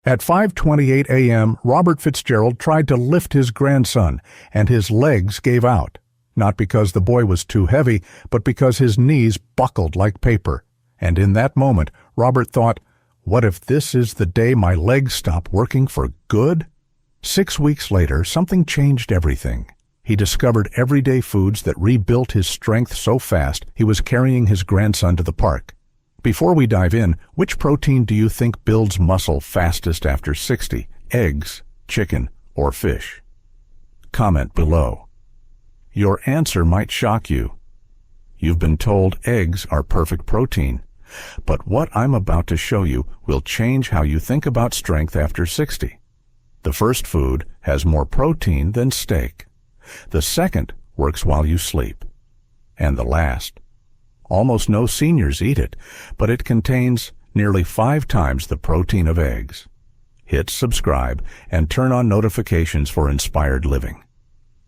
At 5:28 a.m., Robert Fitzgerald tried to lift his grandson, and his legs gave out. Not because the boy was too heavy, but because his knees buckled like paper. And in that moment, Robert thought, what if this is the day my legs stop working for good? 6 weeks later, something changed everything. He discovered everyday foods that rebuilt his strength so fast he was carrying his grandson to the park. Before we dive in, which protein do you think builds muscle fastest after 60? Eggs, chicken, or fish? Comment below. Your answer might shock you. You've been told eggs are perfect protein. But what I'm about to show you will change how you think about strength after 60. The first food has more protein than steak. The second works while you sleep. And the last. Almost no seniors eat it, but it contains nearly 5 times the protein of eggs. Hit subscribe and turn on notifications for inspired living.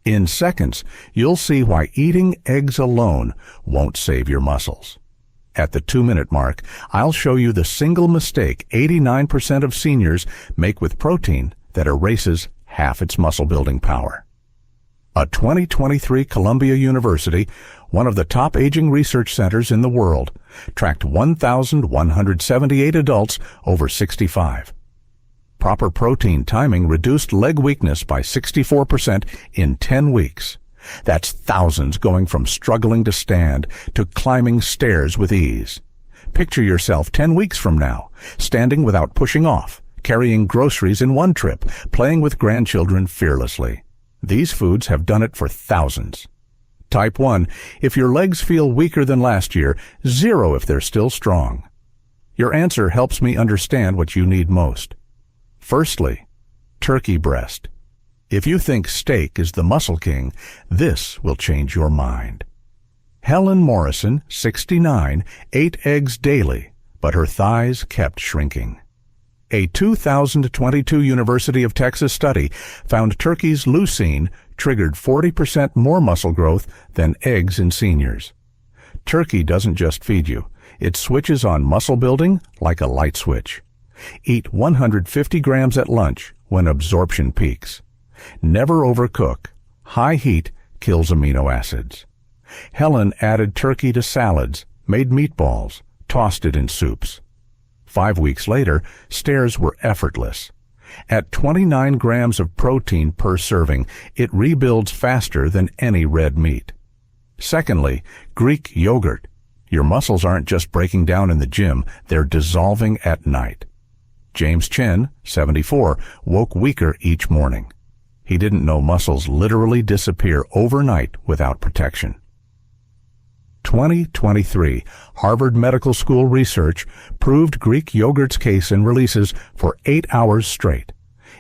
In seconds, you'll see why eating eggs alone won't save your muscles. At the 2-minute mark, I'll show you the single mistake 89% of seniors make with protein that erases half its muscle-building power. A 2023 Columbia University, one of the top aging research centers in the world, tracked 1,178 adults over 65. Proper protein timing reduced leg weakness by 64% in 10 weeks. That's thousands going from struggling to stand to climbing stairs with ease. Picture yourself 10 weeks from now, standing without pushing off, carrying groceries in one trip, playing with grandchildren fearlessly. These foods have done it for thousands. Type 1, if your legs feel weaker than last year, 0 if they're still strong. Your answer helps me understand what you need most. Firstly, turkey breast. If you think steak is the muscle king, this will change your mind. Helen Morrison, 69, ate eggs daily, but her thighs kept shrinking. A 2022 University of Texas study found turkey's leucine triggered 40% more muscle growth than eggs in seniors. Turkey doesn't just feed you. It switches on muscle building like a light switch. Eat 150 grams at lunch when absorption peaks. Never overcook. High heat kills amino acids. Helen added turkey to salads, made meatballs, tossed it in soups. 5 weeks later, stairs were effortless. At 29 grams of protein per serving, it rebuilds faster than any red meat. Secondly, Greek yogurt. Your muscles aren't just breaking down in the gym, they're dissolving at night. James Chen, 74, woke weaker each morning. He didn't know muscles literally disappear overnight without protection. 2023 Harvard Medical School research proved Greek yogurt's case in releases for 8 hours straight.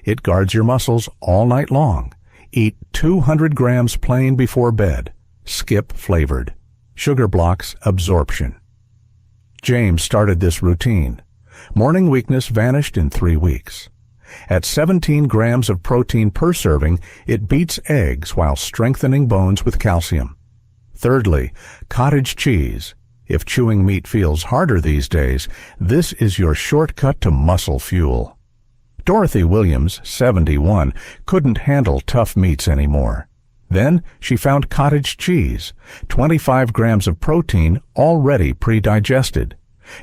It guards your muscles all night long. Eat 200 grams plain before bed. Skip flavored. Sugar blocks absorption. James started this routine. Morning weakness vanished in 3 weeks. At 17 grams of protein per serving, it beats eggs while strengthening bones with calcium. Thirdly, cottage cheese. If chewing meat feels harder these days, this is your shortcut to muscle fuel. Dorothy Williams, 71, couldn't handle tough meats anymore. Then she found cottage cheese, 25 grams of protein already pre-digested.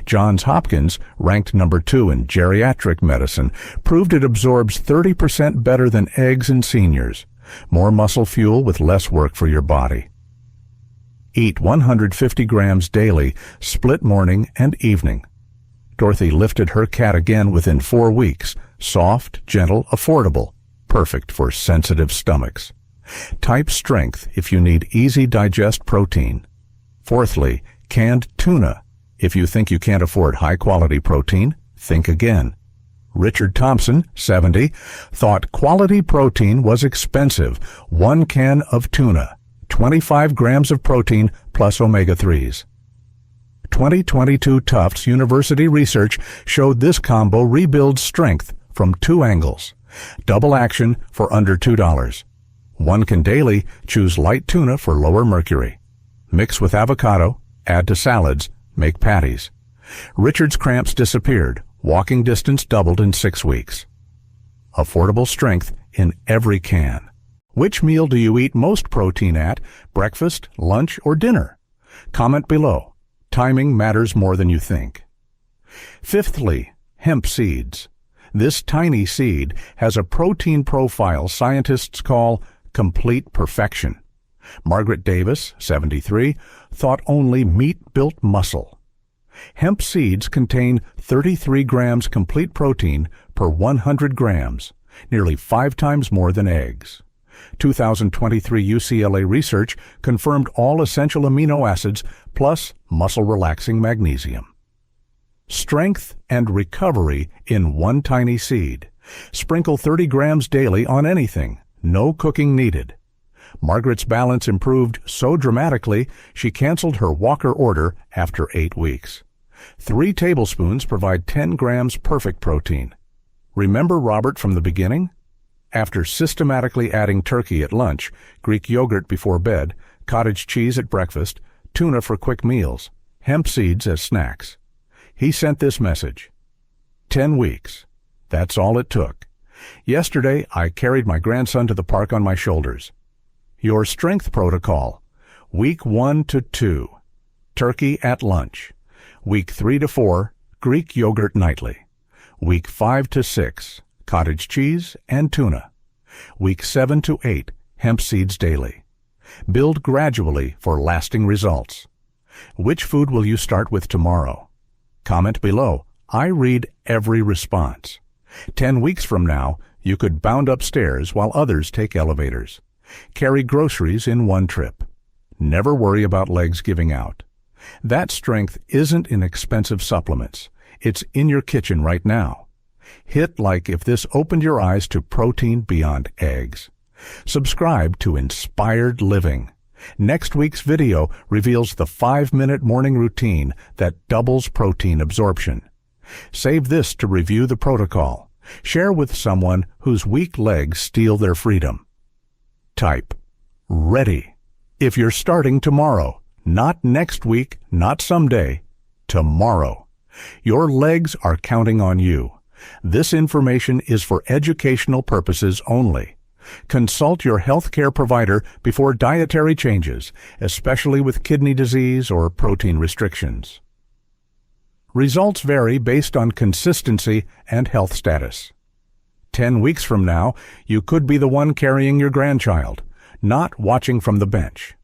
Johns Hopkins, ranked number 2 in geriatric medicine, proved it absorbs 30% better than eggs in seniors. More muscle fuel with less work for your body. Eat 150 grams daily, split morning and evening. Dorothy lifted her cat again within 4 weeks. Soft, gentle, affordable. Perfect for sensitive stomachs. Type strength if you need easy digest protein. Fourthly, canned tuna. If you think you can't afford high-quality protein, think again. Richard Thompson, 70, thought quality protein was expensive. 1 can of tuna, 25 grams of protein plus omega-3s. 2022 Tufts University research showed this combo rebuilds strength from 2 angles. Double action for under $2. 1 can daily, choose light tuna for lower mercury. Mix with avocado, add to salads, make patties. Richard's cramps disappeared, Walking distance doubled in 6 weeks. Affordable strength in every can. Which meal do you eat most protein at, breakfast, lunch, or dinner? Comment below. Timing matters more than you think. Fifthly, hemp seeds. This tiny seed has a protein profile scientists call complete perfection. Margaret Davis, 73, thought only meat built muscle. Hemp seeds contain 33 grams complete protein per 100 grams, nearly 5 times more than eggs. 2023 UCLA research confirmed all essential amino acids plus muscle-relaxing magnesium. Strength and recovery in one tiny seed. Sprinkle 30 grams daily on anything, no cooking needed. Margaret's balance improved so dramatically she canceled her Walker order after 8 weeks. 3 tablespoons provide 10 grams perfect protein. Remember Robert from the beginning? After systematically adding turkey at lunch, Greek yogurt before bed, cottage cheese at breakfast, tuna for quick meals, hemp seeds as snacks, he sent this message. 10 weeks. That's all it took. Yesterday, I carried my grandson to the park on my shoulders. Your strength protocol. Week 1 to 2, turkey at lunch. Week 3 to 4, Greek yogurt nightly. Week 5 to 6, cottage cheese and tuna. Week 7 to 8, hemp seeds daily. Build gradually for lasting results. Which food will you start with tomorrow? Comment below. I read every response. 10 weeks from now, you could bound upstairs while others take elevators. Carry groceries in one trip. Never worry about legs giving out. That strength isn't in expensive supplements. It's in your kitchen right now. Hit like if this opened your eyes to protein beyond eggs. Subscribe to Inspired Living. Next week's video reveals the 5-minute morning routine that doubles protein absorption. Save this to review the protocol. Share with someone whose weak legs steal their freedom. Type ready if you're starting tomorrow, not next week, not someday, tomorrow. Your legs are counting on you. This information is for educational purposes only. Consult your healthcare provider before dietary changes, especially with kidney disease or protein restrictions. Results vary based on consistency and health status. 10 weeks from now, you could be the one carrying your grandchild, not watching from the bench.